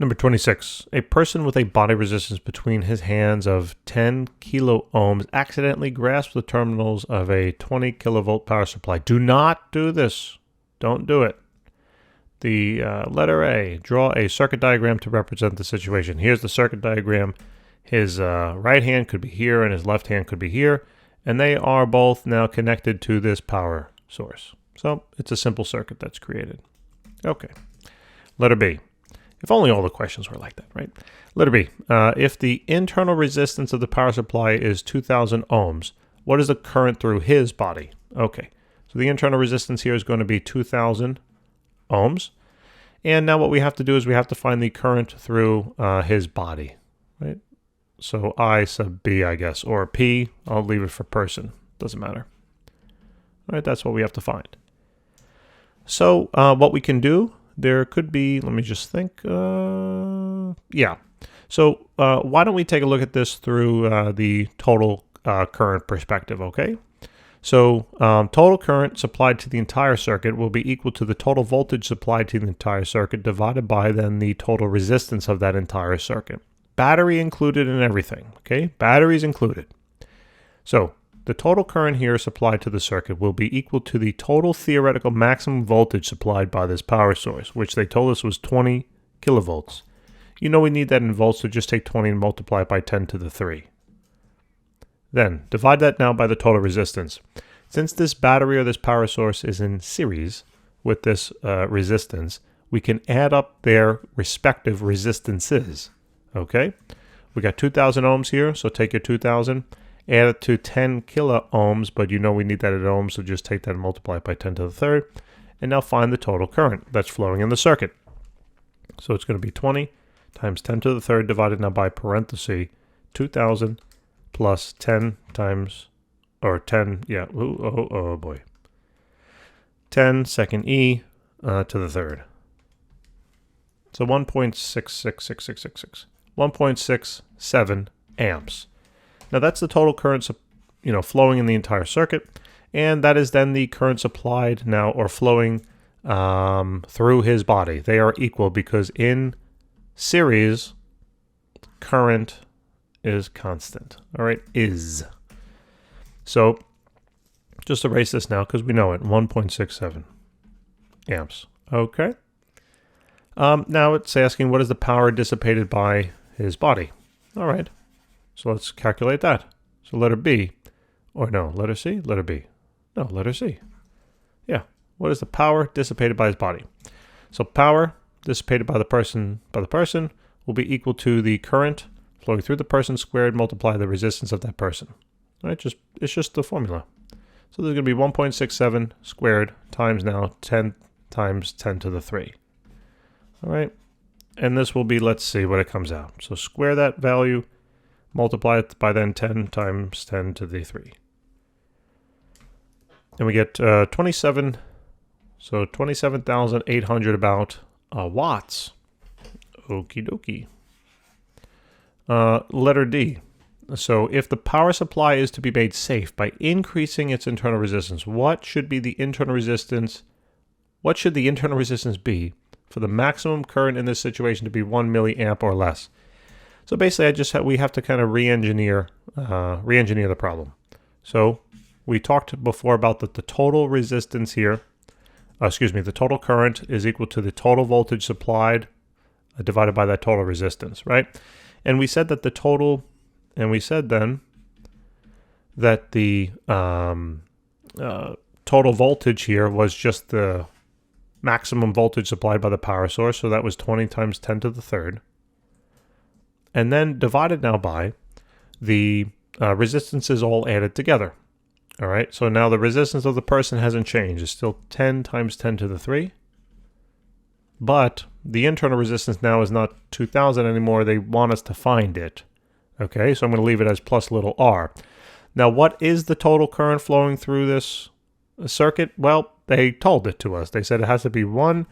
Number 26. A person with a body resistance between his hands of 10 kilo ohms accidentally grasps the terminals of a 20 kilovolt power supply. Do not do this. Don't do it. The letter A, draw a circuit diagram to represent the situation. Here's the circuit diagram. His right hand could be here and his left hand could be here, and they are both now connected to this power source. So it's a simple circuit that's created. Okay. Letter B. If only all the questions were like that, right? Letter B. If the internal resistance of the power supply is 2,000 ohms, what is the current through his body? Okay. So the internal resistance here is going to be 2,000 ohms. And now what we have to do is we have to find the current through his body, right? So I sub B, I guess, or P. I'll leave it for person. Doesn't matter. All right, that's what we have to find. So what we can do, there could be, let me just think. Yeah. So why don't we take a look at this through the total current perspective, okay? So total current supplied to the entire circuit will be equal to the total voltage supplied to the entire circuit divided by then the total resistance of that entire circuit. Battery included in everything, okay? Batteries included. So the total current here supplied to the circuit will be equal to the total theoretical maximum voltage supplied by this power source, which they told us was 20 kilovolts. You know we need that in volts, so just take 20 and multiply it by 10 to the 3. Then divide that now by the total resistance. Since this battery or this power source is in series with this resistance, we can add up their respective resistances. Okay, we got 2,000 ohms here, so take your 2,000, add it to 10 kilo ohms, but you know we need that in ohms, so just take that and multiply it by 10 to the third, and now find the total current that's flowing in the circuit. So it's going to be 20 times 10 to the third divided now by parenthesis 2,000 plus 10 times, or 10, yeah, oh boy, 10 second E to the third. So 1.666666. 1.67 amps. Now that's the total current, flowing in the entire circuit, and that is then the current supplied now or flowing through his body. They are equal because in series, current is constant. All right, is. So just erase this now because we know it. 1.67 amps. Okay. Now it's asking what is the power dissipated by his body. All right, so let's calculate that. So letter B, or no, letter C, letter B. No, letter C. Yeah, what is the power dissipated by his body? So power dissipated by the person will be equal to the current flowing through the person squared multiply the resistance of that person. All right, it's just the formula. So there's going to be 1.67 squared times now 10 times 10 to the 3. All right. And this will be, let's see what it comes out. So square that value, multiply it by then 10 times 10 to the 3. And we get 27, so 27,800 about watts. Okie dokie. Letter D. So if the power supply is to be made safe by increasing its internal resistance, what should the internal resistance be for the maximum current in this situation to be 1 milliamp or less? So basically, we have to kind of re-engineer the problem. So we talked before about that the total resistance here, the total current is equal to the total voltage supplied divided by that total resistance, right? And we said that total voltage here was just the maximum voltage supplied by the power source, so that was 20 times 10 to the third. And then divided now by the resistances all added together. All right, so now the resistance of the person hasn't changed. It's still 10 times 10 to the 3. But the internal resistance now is not 2,000 anymore. They want us to find it. Okay, so I'm going to leave it as plus little r. Now, what is the total current flowing through this circuit? Well, they told it to us. They said it has to be 1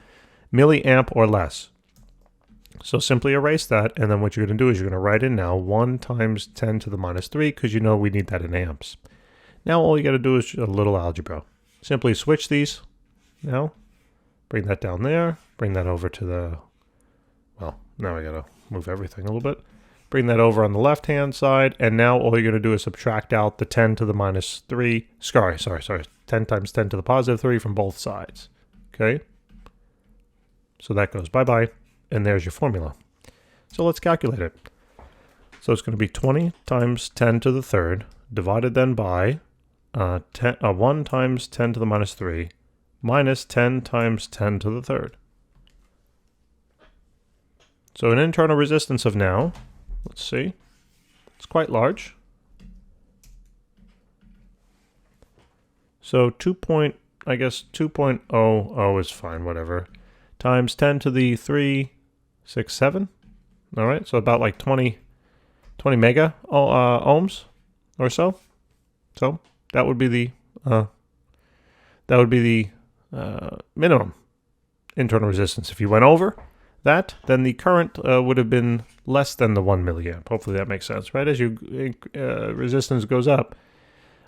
milliamp or less. So simply erase that, and then what you're going to do is you're going to write in now 1 times 10 to the minus 3, because you know we need that in amps. Now all you got to do is a little algebra. Simply switch these now. Bring that down there. Bring that over to the, well, Now I gotta move everything a little bit. Bring that over on the left-hand side, and now all you're gonna do is subtract out the 10 to the minus 3. Sorry. 10 times 10 to the positive 3 from both sides. Okay? So that goes bye-bye, and there's your formula. So let's calculate it. So it's going to be 20 times 10 to the third, divided then by 1 times 10 to the minus 3, minus 10 times 10 to the third. So an internal resistance of now, let's see, it's quite large. So 2.00 is fine, whatever, times 10 to the 367. All right, so about like 20 mega ohms or so. So that would be the minimum internal resistance. If you went over that, then the current would have been less than the 1 milliamp. Hopefully that makes sense, right? As your resistance goes up,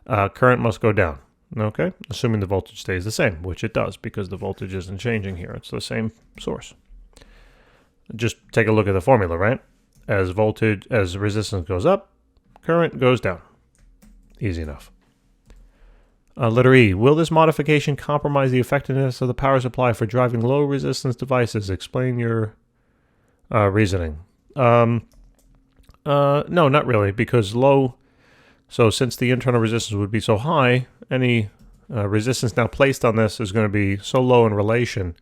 current must go down. Okay, assuming the voltage stays the same, which it does because the voltage isn't changing here. It's the same source. Just take a look at the formula, right? As resistance goes up, current goes down. Easy enough. Letter E, will this modification compromise the effectiveness of the power supply for driving low resistance devices? Explain your reasoning. No, not really, because so since the internal resistance would be so high, any resistance now placed on this is going to be so low in relation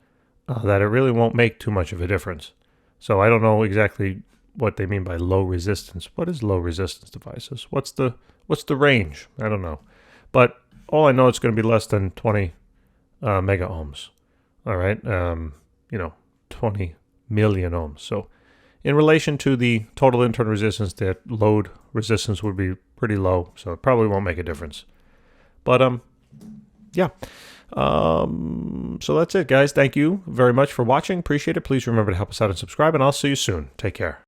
that it really won't make too much of a difference. So I don't know exactly what they mean by low resistance. What is low resistance devices? What's the range? I don't know. But all I know, it's going to be less than 20 mega ohms. All right. 20 million ohms. So in relation to the total internal resistance, that load resistance would be pretty low. So it probably won't make a difference. But yeah. So that's it, guys. Thank you very much for watching. Appreciate it. Please remember to help us out and subscribe, and I'll see you soon. Take care.